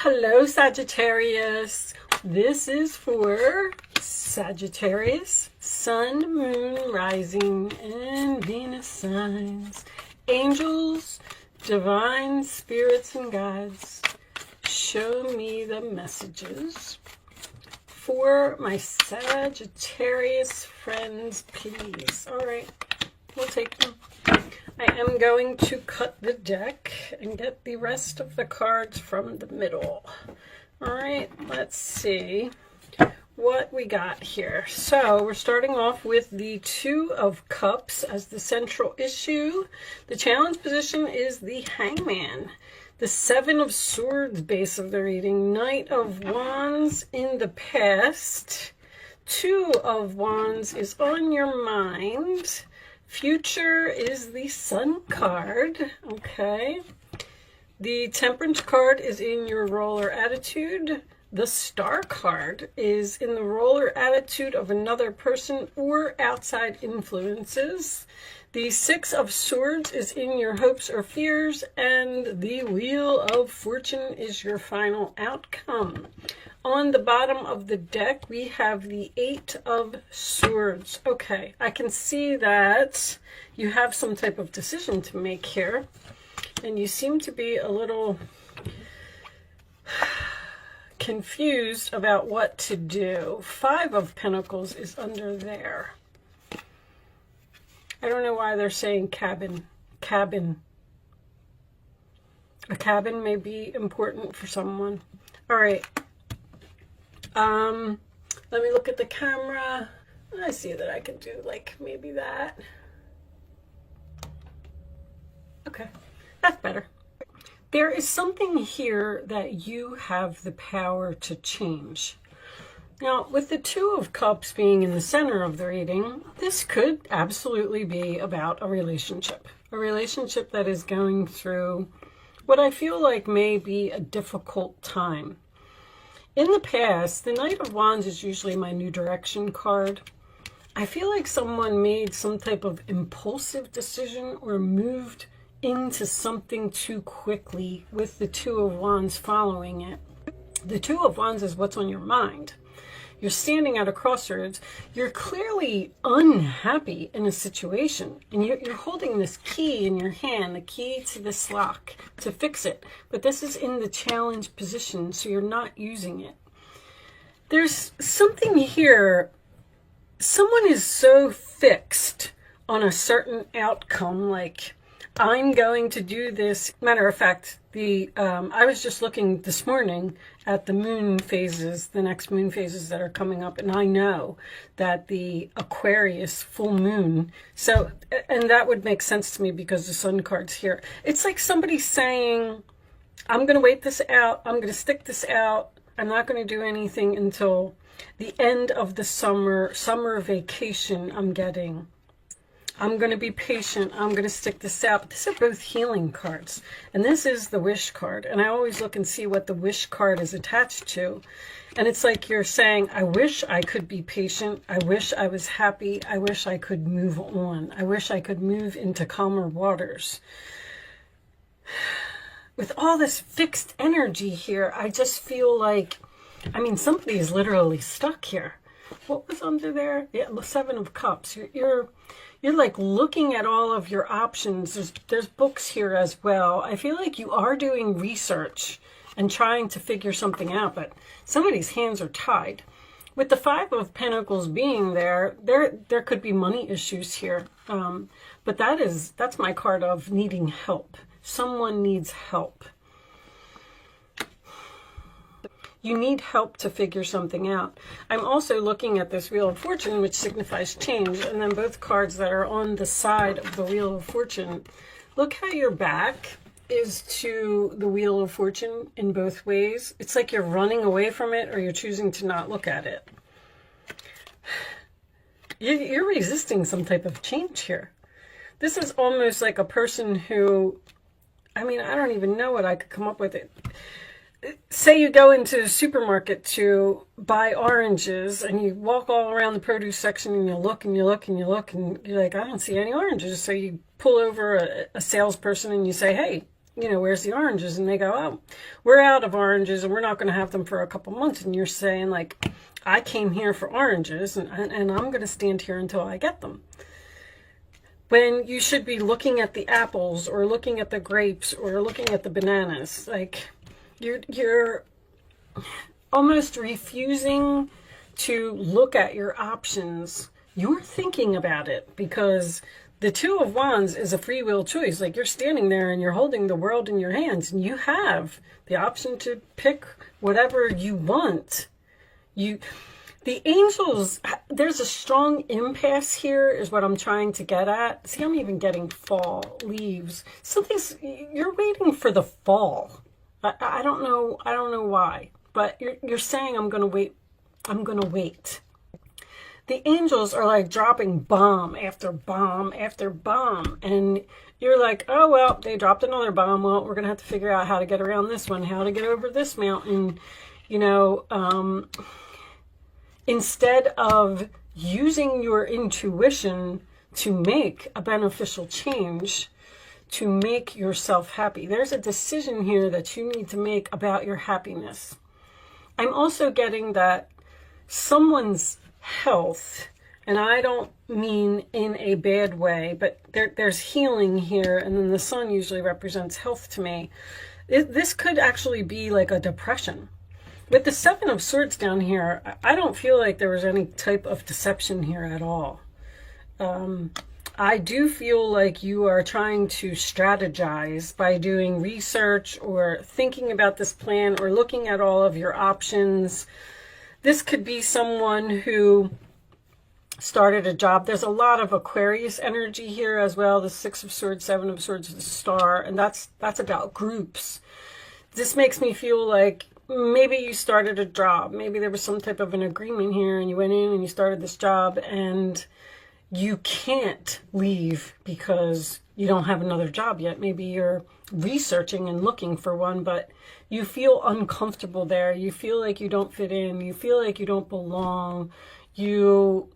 Hello, Sagittarius. This is for Sagittarius, Sun, Moon, Rising, and Venus signs. Angels, divine spirits, and guides, show me the messages for my Sagittarius friends, please. All right, we'll take them. I am going to cut the deck and get the rest of the cards from the middle. All right, let's see what we got here. So we're starting off with the Two of Cups as the central issue. The challenge position is the Hangman. The Seven of Swords base of the reading. Knight of Wands in the past. Two of Wands is on your mind. Future is the Sun card, okay. The Temperance card is in your roller attitude. The Star card is in the roller attitude of another person or outside influences. The Six of Swords is in your hopes or fears, and the Wheel of Fortune is your final outcome. On the bottom of the deck, we have the Eight of Swords. Okay, I can see that you have some type of decision to make here, and you seem to be a little confused about what to do. Five of Pentacles is under there. I don't know why they're saying cabin. Cabin. A cabin may be important for someone. All right. Let me look at the camera. I see that I can do like maybe that. Okay, that's better. There is something here that you have the power to change. Now, with the Two of Cups being in the center of the reading, this could absolutely be about a relationship that is going through what I feel like may be a difficult time. In the past, the Knight of Wands is usually my new direction card. I feel like someone made some type of impulsive decision or moved into something too quickly with the Two of Wands following it. The Two of Wands is what's on your mind. You're standing at a crossroads. You're clearly unhappy in a situation, and you're holding this key in your hand, the key to this lock, to fix it. But this is in the challenge position, so you're not using it. There's something here. Someone is so fixed on a certain outcome, like, I'm going to do this. Matter of fact, I was just looking this morning at the moon phases, the next moon phases that are coming up, and I know that the Aquarius full moon, so, and that would make sense to me because the Sun card's here. It's like somebody saying, I'm going to wait this out, I'm going to stick this out, I'm not going to do anything until the end of the summer vacation I'm getting. I'm going to be patient. I'm going to stick this out. These are both healing cards. And this is the Wish card. And I always look and see what the Wish card is attached to. And it's like you're saying, I wish I could be patient. I wish I was happy. I wish I could move on. I wish I could move into calmer waters. With all this fixed energy here, I just feel like, I mean, somebody is literally stuck here. What was under there? Yeah, the Seven of Cups. You're like looking at all of your options. There's books here as well. I feel like you are doing research and trying to figure something out, but somebody's hands are tied. With the Five of Pentacles being there could be money issues here. But that's my card of needing help. Someone needs help. You need help to figure something out. I'm also looking at this Wheel of Fortune, which signifies change, and then both cards that are on the side of the Wheel of Fortune. Look how your back is to the Wheel of Fortune in both ways. It's like you're running away from it or you're choosing to not look at it. You're resisting some type of change here. This is almost like a person who, I mean, I don't even know what I could come up with. Say you go into the supermarket to buy oranges and you walk all around the produce section and you look and you look and you look and you're like, I don't see any oranges. So you pull over a salesperson and you say, hey, you know, where's the oranges? And they go, oh, we're out of oranges and we're not going to have them for a couple months. And you're saying, like, I came here for oranges and I'm going to stand here until I get them. When you should be looking at the apples or looking at the grapes or looking at the bananas. Like, you're almost refusing to look at your options. You're thinking about it, because the Two of Wands is a free will choice. Like, you're standing there and you're holding the world in your hands, and you have the option to pick whatever you want. The angels, there's a strong impasse here is what I'm trying to get at. See, I'm even getting fall, leaves. You're waiting for the fall. I don't know why, but you're saying I'm going to wait. I'm going to wait. The angels are like dropping bomb after bomb after bomb. And you're like, oh, well, they dropped another bomb. Well, we're going to have to figure out how to get around this one, how to get over this mountain. You know, instead of using your intuition to make a beneficial change, to make yourself happy. There's a decision here that you need to make about your happiness. I'm also getting that someone's health, and I don't mean in a bad way, but there's healing here, and then the sun usually represents health to me. This could actually be like a depression. With the Seven of Swords down here, I don't feel like there was any type of deception here at all. I do feel like you are trying to strategize by doing research or thinking about this plan or looking at all of your options. This could be someone who started a job. There's a lot of Aquarius energy here as well. The Six of Swords, Seven of Swords, the Star, and that's about groups. This makes me feel like maybe you started a job. Maybe there was some type of an agreement here and you went in and you started this job and you can't leave because you don't have another job yet. Maybe you're researching and looking for one, but you feel uncomfortable there. You feel like you don't fit in. You feel like you don't belong. You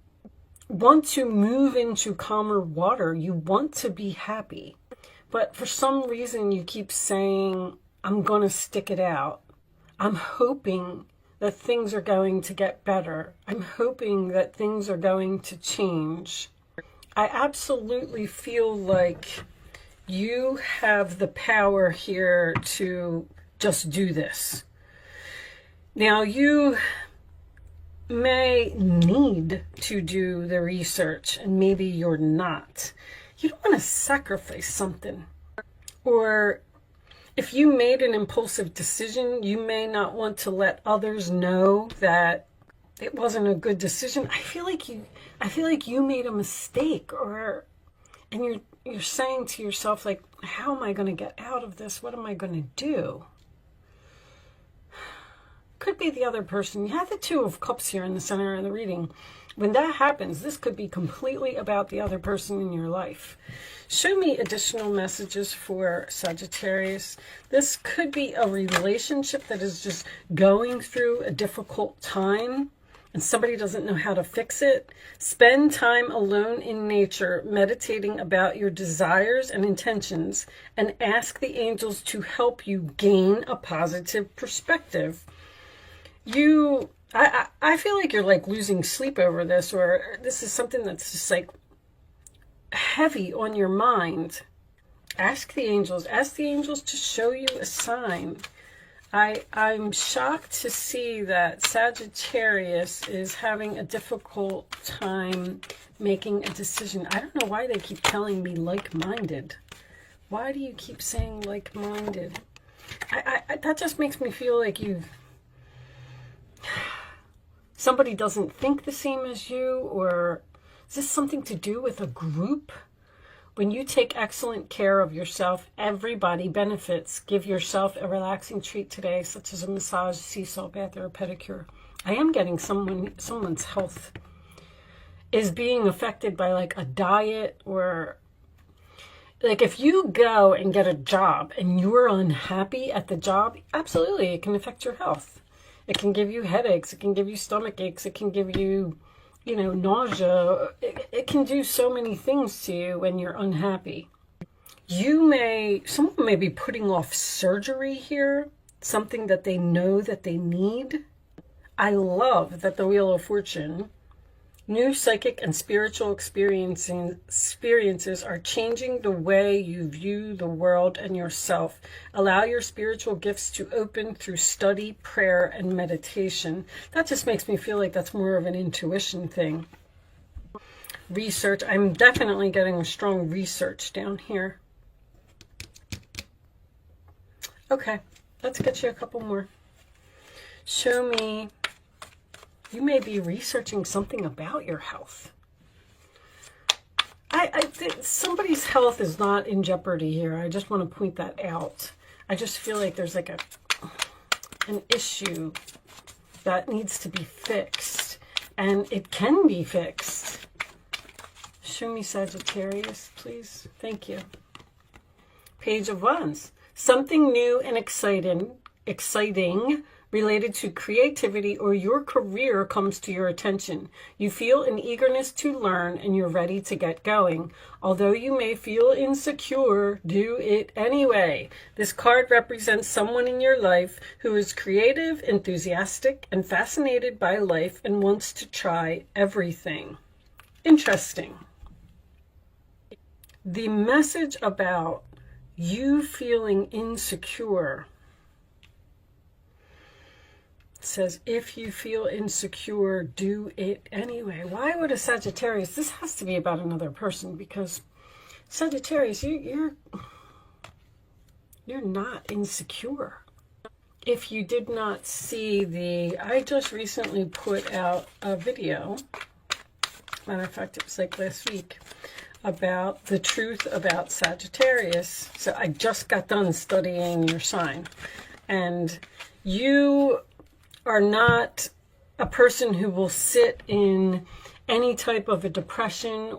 want to move into calmer water. You want to be happy. But for some reason, you keep saying, I'm going to stick it out. I'm hoping that things are going to get better. I'm hoping that things are going to change. I absolutely feel like you have the power here to just do this. Now, you may need to do the research, and maybe you're not. You don't want to sacrifice something. Or if you made an impulsive decision, you may not want to let others know that it wasn't a good decision. I feel like you made a mistake, and you're saying to yourself, like, how am I going to get out of this? What am I going to do? Could be the other person. You have the Two of Cups here in the center of the reading. When that happens, this could be completely about the other person in your life. Show me additional messages for Sagittarius. This could be a relationship that is just going through a difficult time and somebody doesn't know how to fix it. Spend time alone in nature, meditating about your desires and intentions, and ask the angels to help you gain a positive perspective. I feel like you're like losing sleep over this, or this is something that's just like heavy on your mind. Ask the angels to show you a sign. I'm shocked to see that Sagittarius is having a difficult time making a decision. I don't know why they keep telling me like-minded. Why do you keep saying like-minded? That just makes me feel like somebody doesn't think the same as you, or is this something to do with a group? When you take excellent care of yourself, everybody benefits. Give yourself a relaxing treat today, such as a massage, sea salt bath, or a pedicure. I am getting someone's health is being affected by like a diet, or like if you go and get a job and you're unhappy at the job, absolutely, it can affect your health. It can give you headaches. It can give you stomach aches. It can give you, nausea. It can do so many things to you when you're unhappy. someone may be putting off surgery here, something that they know that they need. I love that the Wheel of Fortune, new psychic and spiritual experiences are changing the way you view the world and yourself. Allow your spiritual gifts to open through study, prayer, and meditation. That just makes me feel like that's more of an intuition thing. Research. I'm definitely getting a strong research down here. Okay, let's get you a couple more. Show me. You may be researching something about your health. I think somebody's health is not in jeopardy here. I just want to point that out. I just feel like there's like an issue that needs to be fixed, and it can be fixed. Show me Sagittarius, please. Thank you. Page of Wands. Something new and exciting related to creativity or your career comes to your attention. You feel an eagerness to learn and you're ready to get going. Although you may feel insecure, do it anyway. This card represents someone in your life who is creative, enthusiastic, and fascinated by life and wants to try everything. Interesting. The message about you feeling insecure says, if you feel insecure, do it anyway. Why would a Sagittarius? This has to be about another person, because Sagittarius, you're not insecure. If you did not see I just recently put out a video, matter of fact, it was like last week, about the truth about Sagittarius. So I just got done studying your sign, and you are not a person who will sit in any type of a depression,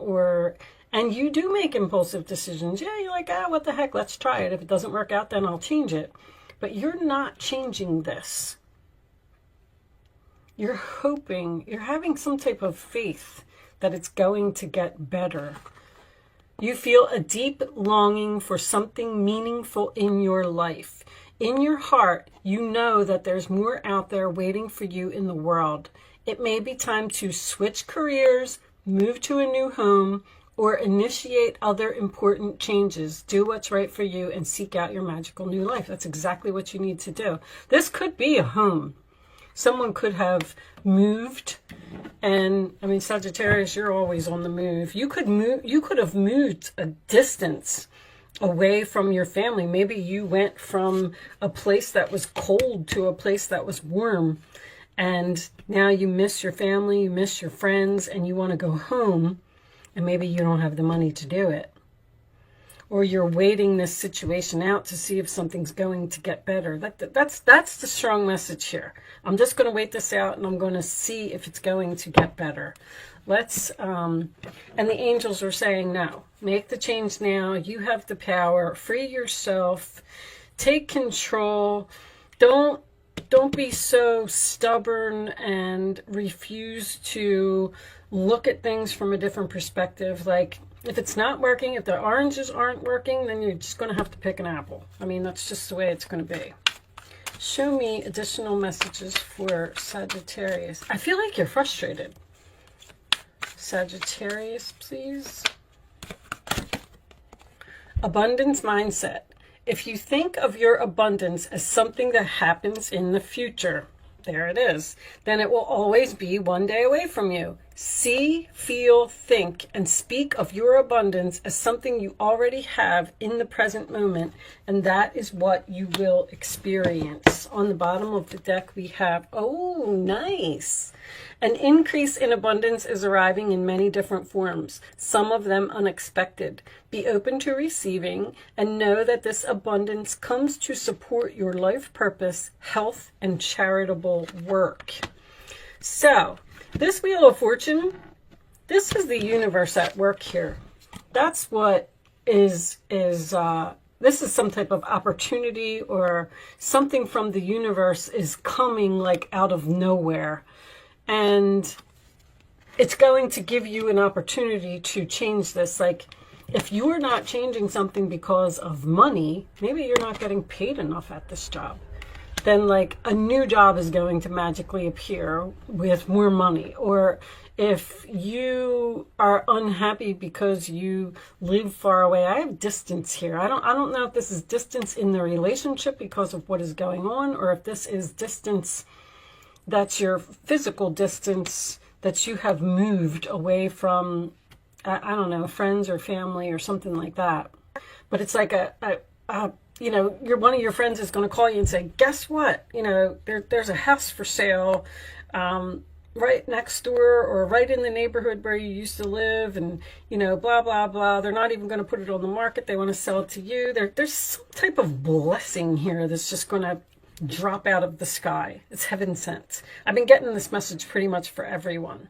and you do make impulsive decisions. Yeah, you're like, what the heck, let's try it. If it doesn't work out, then I'll change it. But you're not changing this. You're hoping, you're having some type of faith that it's going to get better. You feel a deep longing for something meaningful in your life. In your heart, you know that there's more out there waiting for you in the world. It may be time to switch careers, move to a new home, or initiate other important changes. Do what's right for you and seek out your magical new life. That's exactly what you need to do. This could be a home. Someone could have moved, and I mean, Sagittarius, you're always on the move. You could have moved a distance away from your family. Maybe you went from a place that was cold to a place that was warm, and now you miss your family, you miss your friends, and you want to go home, and maybe you don't have the money to do it. Or you're waiting this situation out to see if something's going to get better. That's the strong message here. I'm just going to wait this out, and I'm going to see if it's going to get better. And the angels are saying, no, make the change now. You have the power. Free yourself. Take control. Don't be so stubborn and refuse to look at things from a different perspective. Like, if it's not working, if the oranges aren't working, then you're just going to have to pick an apple. I mean, that's just the way it's going to be. Show me additional messages for Sagittarius. I feel like you're frustrated. Sagittarius, please. Abundance mindset. If you think of your abundance as something that happens in the future, there it is, then it will always be one day away from you. See, feel, think, and speak of your abundance as something you already have in the present moment, and that is what you will experience. On the bottom of the deck, we have, oh, nice. An increase in abundance is arriving in many different forms, some of them unexpected. Be open to receiving and know that this abundance comes to support your life purpose, health, and charitable work. So, this Wheel of Fortune, this is the universe at work here. That's what this is some type of opportunity, or something from the universe is coming like out of nowhere. And it's going to give you an opportunity to change this. Like, if you're not changing something because of money, maybe you're not getting paid enough at this job, then like a new job is going to magically appear with more money. Or if you are unhappy because you live far away, I have distance here. I don't know if this is distance in the relationship because of what is going on, or if this is distance that's your physical distance that you have moved away from, I don't know, friends or family or something like that. But it's like you know, one of your friends is going to call you and say, guess what? You know, there's a house for sale right next door or right in the neighborhood where you used to live, and, you know, blah, blah, blah. They're not even going to put it on the market. They want to sell it to you. There's some type of blessing here that's just going to drop out of the sky. It's heaven sent. I've been getting this message pretty much for everyone.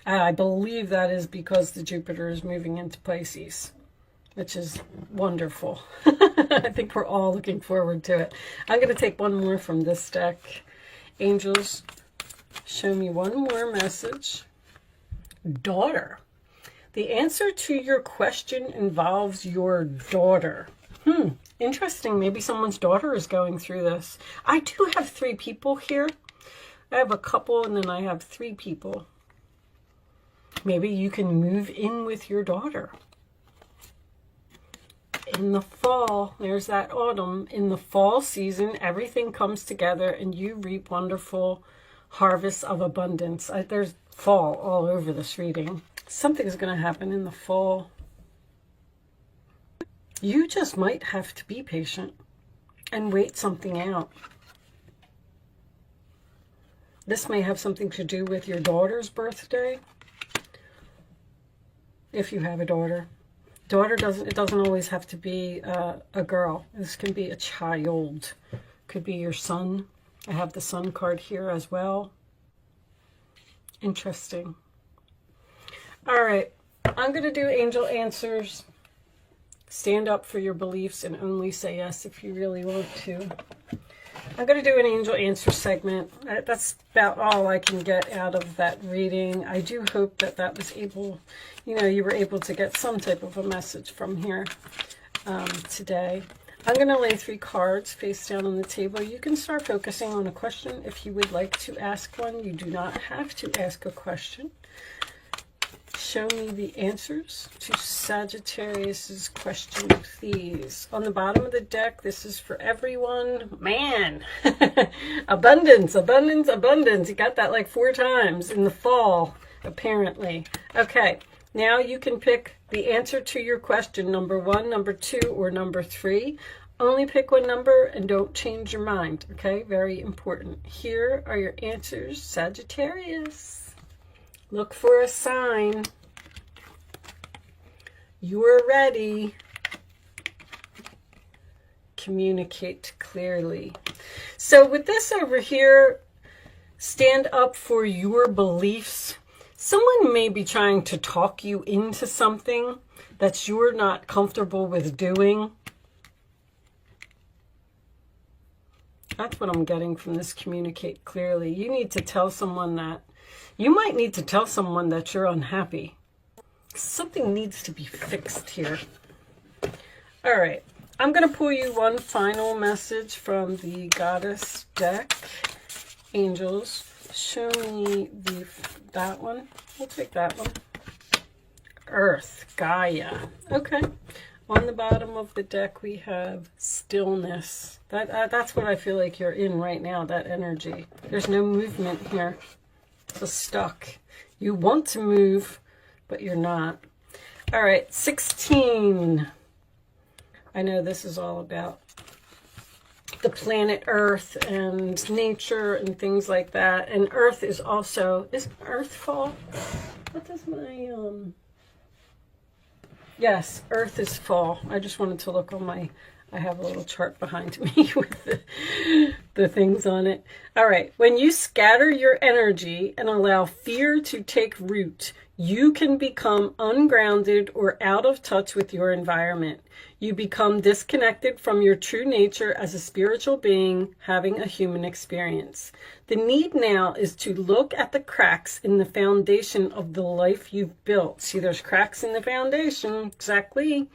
I believe that is because the Jupiter is moving into Pisces, which is wonderful. I think we're all looking forward to it. I'm going to take one more from this deck. Angels, show me one more message. Daughter. The answer to your question involves your daughter. Interesting. Maybe someone's daughter is going through this. I do have 3 people here. I have a couple and then I have 3 people. Maybe you can move in with your daughter. In the fall, there's that autumn. In the fall season, everything comes together and you reap wonderful harvests of abundance. There's fall all over this reading. Something's going to happen in the fall. You just might have to be patient and wait something out. This may have something to do with your daughter's birthday. If you have a daughter. Daughter doesn't always have to be a girl. This can be a child. Could be your son. I have the sun card here as well. Interesting. All right. I'm going to do angel answers. Stand up for your beliefs and only say yes if you really want to. I'm going to do an angel answer segment. That's about all I can get out of that reading. I do hope that that was able, you know, you were able to get some type of a message from here today. I'm going to lay 3 cards face down on the table. You can start focusing on a question if you would like to ask one. You do not have to ask a question. Show me the answers to Sagittarius's question, please. On the bottom of the deck, this is for everyone. Man, abundance, abundance, abundance. You got that like 4 times in the fall, apparently. Okay, now you can pick the answer to your question, number 1, number 2, or number 3. Only pick one number and don't change your mind, okay? Very important. Here are your answers, Sagittarius. Look for a sign. You're ready. Communicate clearly. So with this over here, stand up for your beliefs. Someone may be trying to talk you into something that you're not comfortable with doing. That's what I'm getting from this communicate clearly. You need to tell someone that. You might need to tell someone that you're unhappy. Something needs to be fixed here. All right. I'm going to pull you one final message from the Goddess deck. Angels, show me that one. We'll take that one. Earth, Gaia. Okay. On the bottom of the deck, we have stillness. That's what I feel like you're in right now, that energy. There's no movement here. It's stuck. You want to move, but you're not. All right, 16. I know this is all about the planet Earth and nature and things like that. And Earth is also, is Earth fall? What does my, yes, Earth is fall. I just wanted to look on my, I have a little chart behind me with the things on it. All right. When you scatter your energy and allow fear to take root, You can become ungrounded or out of touch with your environment. You become disconnected from your true nature as a spiritual being having a human experience. The need now is to look at the cracks in the foundation of the life you've built. See, there's cracks in the foundation, exactly.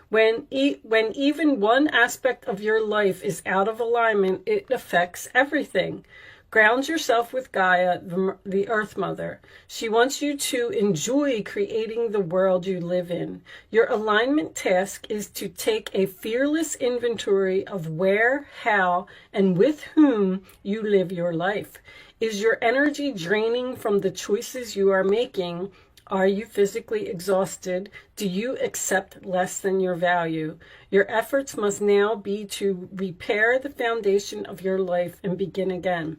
When even one aspect of your life is out of alignment, it affects everything. Ground yourself with Gaia, the Earth Mother. She wants you to enjoy creating the world you live in. Your alignment task is to take a fearless inventory of where, how, and with whom you live your life. Is your energy draining from the choices you are making? Are you physically exhausted? Do you accept less than your value? Your efforts must now be to repair the foundation of your life and begin again.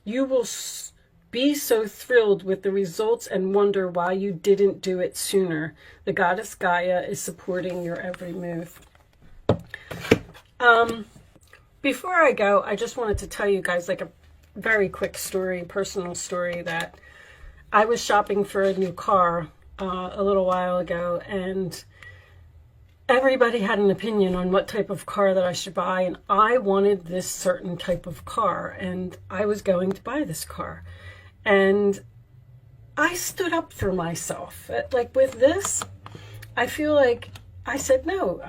You will be so thrilled with the results and wonder why you didn't do it sooner. The goddess Gaia is supporting your every move. Before I go, I just wanted to tell you guys like a very quick story, personal story, that I was shopping for a new car a little while ago, and everybody had an opinion on what type of car that I should buy, and I wanted this certain type of car, and I was going to buy this car. And I stood up for myself. Like with this, I feel like I said, no,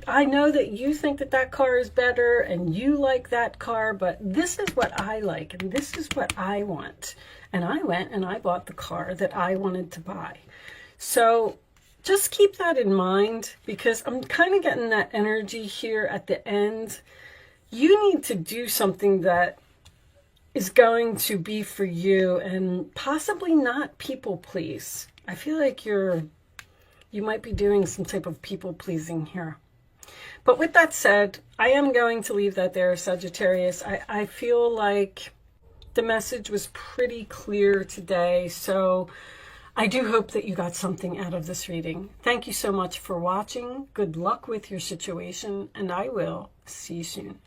I know that you think that that car is better and you like that car, but this is what I like and this is what I want. And I went and I bought the car that I wanted to buy. So just keep that in mind, because I'm kind of getting that energy here at the end. You need to do something that is going to be for you and possibly not people please. I feel like you might be doing some type of people pleasing here. But with that said, I am going to leave that there, Sagittarius. I feel like the message was pretty clear today, so I do hope that you got something out of this reading. Thank you so much for watching. Good luck with your situation, and I will see you soon.